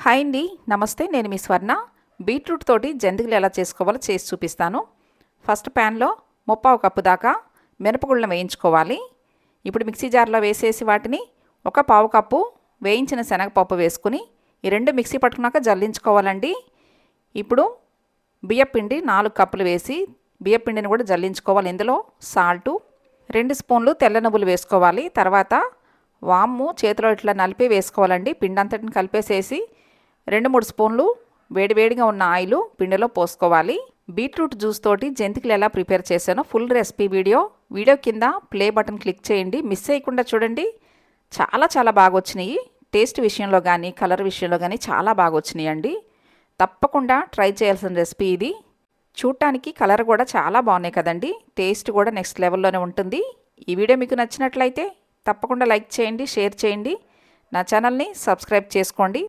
Hi అండి, నమస్తే. నేను మీ స్వర్ణ. బీట్రూట్ తోటి జంతికలు ఎలా చేసుకోవాలో చేసి చూపిస్తాను. ఫస్ట్ ప్యాన్లో 3/4 కప్పు దాకా మినపగుళ్ళను వేయించుకోవాలి. ఇప్పుడు మిక్సీ జార్లో వేసేసి వాటిని 1/4 కప్పు వేయించిన శనగపప్పు వేసుకుని ఈ రెండు మిక్సీ పట్టుకున్నాక జల్లించుకోవాలండి. ఇప్పుడు బియ్యపిండి 4 కప్పులు వేసి బియ్యపిండిని కూడా జల్లించుకోవాలి. ఇందులో సాల్టు, 2 స్పూన్లు తెల్ల నువ్వులు వేసుకోవాలి. తర్వాత వాము చేతిలో ఇట్లా నలిపి వేసుకోవాలండి. పిండి అంతటిని కలిపేసేసి 2-3 స్పూన్లు వేడివేడిగా ఉన్న ఆయిల్ పిండిలో పోసుకోవాలి. బీట్రూట్ జ్యూస్ తోటి జంతికలు ఎలా ప్రిపేర్ చేశానో ఫుల్ రెసిపీ వీడియో కింద ప్లే బటన్ క్లిక్ చేయండి. మిస్ చేయకుండా చూడండి. చాలా బాగా వచ్చినాయి. టేస్ట్ విషయంలో కానీ కలర్ విషయంలో కానీ చాలా బాగా వచ్చినాయి అండి. తప్పకుండా ట్రై చేయాల్సిన రెసిపీ ఇది. చూడటానికి కలర్ కూడా చాలా బాగున్నాయి కదండి. టేస్ట్ కూడా నెక్స్ట్ లెవెల్లోనే ఉంటుంది. ఈ వీడియో మీకు నచ్చినట్లయితే తప్పకుండా లైక్ చేయండి, షేర్ చేయండి. నా ఛానల్ని సబ్స్క్రైబ్ చేసుకోండి.